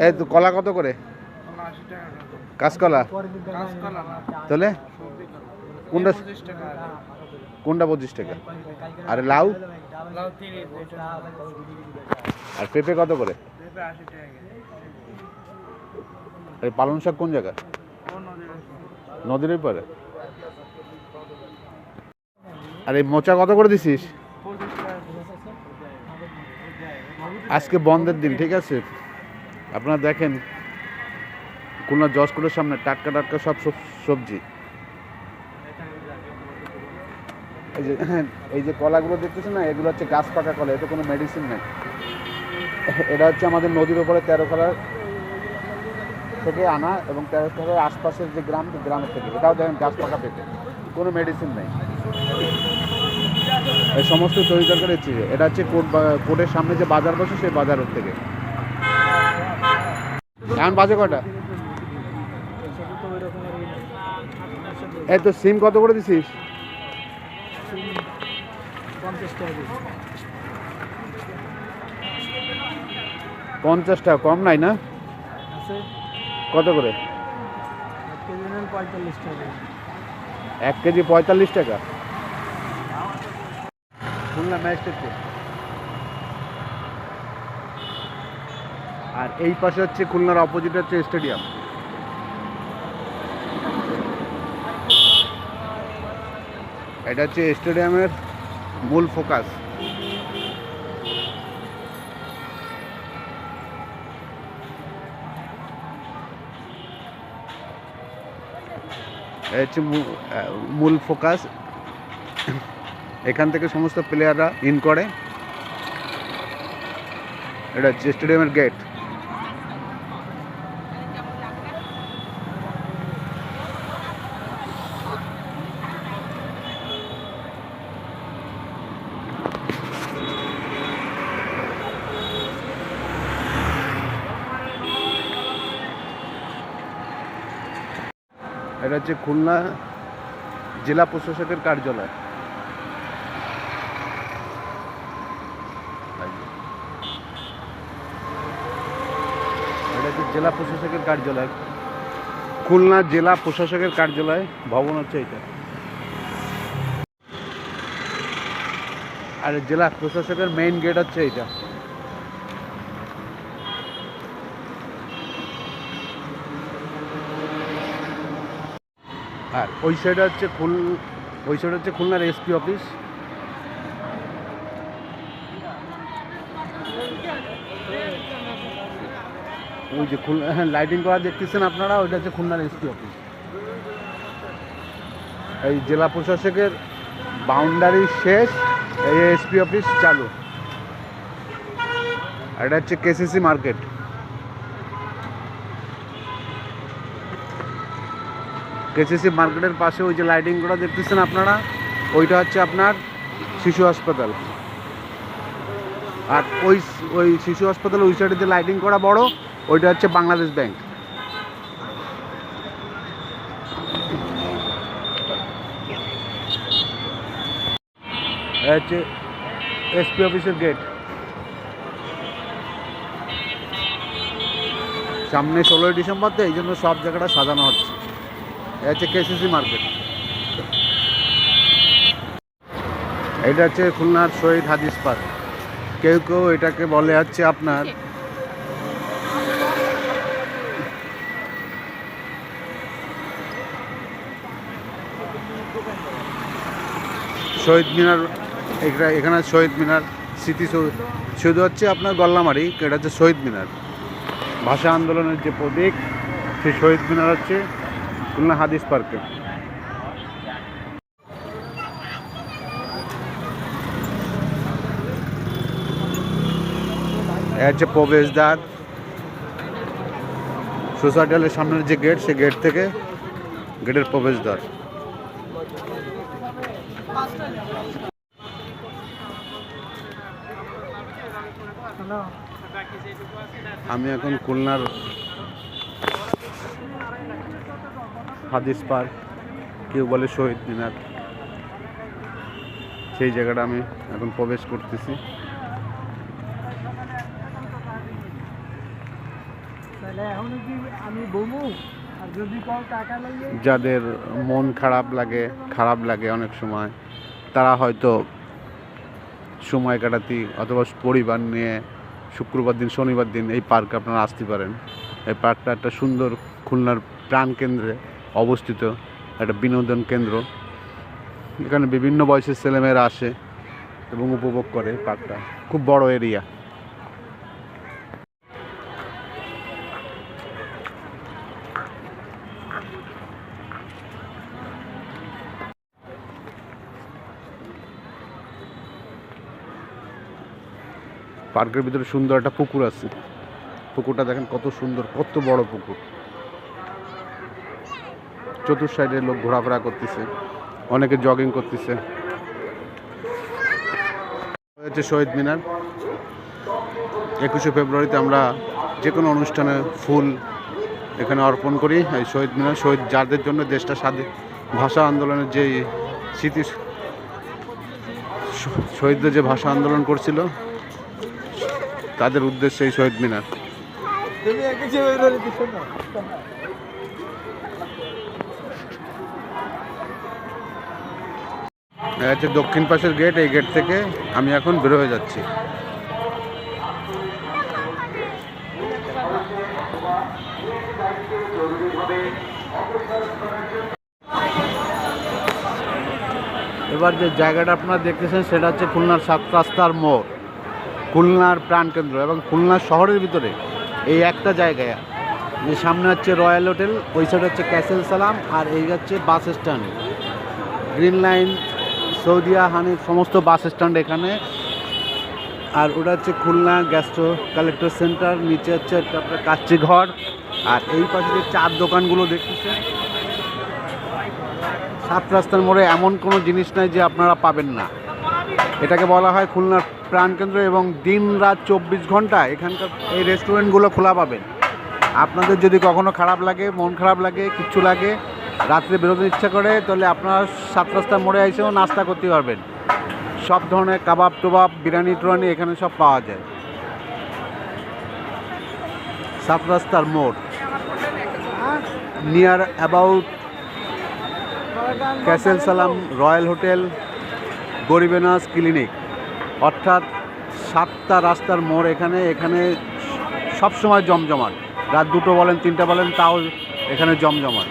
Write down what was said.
এই তো কলা কত করে? কাঁচকলা তাহলে কোনটা? কোনটা 25 টাকা? আর লাউ আর পেঁপে কত করে? এই পালং শাক কোন জায়গা? নদীর পরে। আর এই মোচা কত করে দিছিস? আজকে বন্ধের দিন, ঠিক আছে? আপনারা দেখেন খুলনা জজকোর্টের সামনে টাটকা টাটকা সব সবজি। এই যে কলাগুলো দেখতেছেন না, এগুলো হচ্ছে গাছ পাকা কলা, এতে কোনো মেডিসিন নেই। এটা হচ্ছে আমাদের নদীর উপরে 13 খালার থেকে আনা এবং 13 খালার আশপাশের যে গ্রামের থেকে। এটাও দেখেন গাছ পাকা পেঁপে, কোনো মেডিসিন নেই। এই সমস্ত তৈরি তরকারি হচ্ছে, এটা হচ্ছে কোর্টের সামনে যে বাজার বসে সেই বাজারের থেকে। এখন বাজে কটা? এই তো সিম কত করে দিছিস? 50 টাকা কম নাই না? কত করে? 1 কেজি 45 টাকা। Khulna magistrate court. আর এই পাশে হচ্ছে খুলনার অপোজিট হচ্ছে স্টেডিয়াম। এটা হচ্ছে স্টেডিয়ামের মূল ফোকাস। হচ্ছে মূল ফোকাস। এখান থেকে সমস্ত প্লেয়াররা ইন করে। এটা হচ্ছে স্টেডিয়ামের গেট। এটা হচ্ছে খুলনা জেলা প্রশাসকের কার্যালয়। এটা হচ্ছে জেলা প্রশাসকের কার্যালয়, খুলনা জেলা প্রশাসকের কার্যালয় ভবন হচ্ছে এটা। আর জেলা প্রশাসকের মেইন গেট হচ্ছে এটা। আর ওই সাইডে হচ্ছে খুলনার এসপি অফিস। ওই যে লাইটিং করা দেখতেছেন আপনারা, ওইটা হচ্ছে খুলনার এসপি অফিস। এই জেলা প্রশাসকের বাউন্ডারি শেষ, এই এসপি অফিস চালু। আর এটা হচ্ছে কেসিসি মার্কেট। কেসিসি মার্কেটের পাশে ওই যে লাইটিং করা দেখতেছেন আপনারা, ওইটা হচ্ছে আপনার শিশু হাসপাতাল। আর ওই শিশু হাসপাতালের ওই সাইডে যে লাইটিং করা বড়, ওইটা হচ্ছে বাংলাদেশ ব্যাংক। হচ্ছে এসপি অফিসের গেট। সামনে 16ই ডিসেম্বর, তো এই জন্য সব জায়গাটা সাজানো হচ্ছে। হচ্ছে কেসিসি মার্কেট। এটা হচ্ছে খুলনার শহীদ হাদিস পার্ক। কেউ কেউ এটাকে বলে হচ্ছে আপনার শহীদ মিনার। এখানে শহীদ মিনার স্মৃতি শুধু হচ্ছে আপনার গল্লামারি। এটা হচ্ছে শহীদ মিনার, ভাষা আন্দোলনের যে প্রতীক, সেই শহীদ মিনার হচ্ছে খুলনা হাদিস পার্কে। এটা হচ্ছে প্রবেশদ্বার। সোসাইটি হলের সামনের যে গেট, সে গেট থেকে গেটের প্রবেশদ্বার। আমি এখন খুলনার হাদিস পার্ক, কেউ বলে শহীদ মিনার, সেই জায়গাটা আমি এখন প্রবেশ করতেছি। যাদের মন খারাপ লাগে অনেক সময়, তারা হয়তো সময় কাটাতে অথবা পরিবার নিয়ে শুক্রবার দিন শনিবার দিন এই পার্কে আপনারা আসতে পারেন। এই পার্কটা একটা সুন্দর খুলনার প্রাণকেন্দ্রে অবস্থিত একটা বিনোদন কেন্দ্র। এখানে বিভিন্ন বয়সের ছেলেমেয়েরা আসে এবং উপভোগ করে। পার্কটা খুব বড় এরিয়া। পার্কের ভিতরে সুন্দর একটা পুকুর আছে। পুকুরটা দেখেন কত সুন্দর, কত বড় পুকুর। চতুর সাইডে লোক ঘোরাফেরা করতেছে, অনেকে জগিং করতেছে। হচ্ছে শহীদ মিনার। 21শে ফেব্রুয়ারিতে আমরা যে কোনো অনুষ্ঠানে ফুল এখানে অর্পণ করি। এই শহীদ মিনার শহীদ যাদের জন্য দেশটা স্বাধীন, ভাষা আন্দোলনের যে স্মৃতি, শহীদদের যে ভাষা আন্দোলন করছিল তাদের উদ্দেশ্যে এই শহীদ মিনার। হচ্ছে দক্ষিণ পাশের গেট। এই গেট থেকে আমি এখন বের হয়ে যাচ্ছি। এবার যে জায়গাটা আপনারা দেখতেছেন সেটা হচ্ছে খুলনার 7 রাস্তার মোড়, খুলনার প্রাণকেন্দ্র এবং খুলনা শহরের ভিতরে এই একটা জায়গায়। যে সামনে হচ্ছে রয়্যাল হোটেল, ওই সাইড হচ্ছে ক্যাসেল সালাম, আর এই হচ্ছে bus stand, green line, Saudia, Hanif, সমস্ত বাস স্ট্যান্ড এখানে। আর ওটা হচ্ছে খুলনা গ্যাস্ট্রো কালেক্টর সেন্টার। নিচে হচ্ছে আপনার কাচ্চি ঘর। আর এই পাশে যে চার দোকানগুলো দেখতেছেন, 7 রাস্তার মোড়ে এমন কোনো জিনিস নাই যে আপনারা পাবেন না। এটাকে বলা হয় খুলনার প্রাণকেন্দ্র এবং দিন রাত 24 ঘন্টা এখানকার এই রেস্টুরেন্টগুলো খোলা পাবেন। আপনাদের যদি কখনো খারাপ লাগে, মন খারাপ লাগে, কিচ্ছু লাগে, রাত্রে বেরোতে ইচ্ছা করে, তাহলে আপনারা 7 রাস্তার মোড়ে এসেও নাস্তা করতে পারবেন। সব ধরনের কাবাব টোবাব, বিরিয়ানি টিরানি এখানে সব পাওয়া যায়। 7 রাস্তার মোড়, নিয়ার অ্যাবাউট ক্যাসেল সালাম, রয়্যাল হোটেল, গরিবেনাস ক্লিনিক, অর্থাৎ 7টা রাস্তার মোড়। এখানে সবসময় জমজমাট। রাত 2টো বলেন 3টা বলেন, তাও এখানে জমজমাট।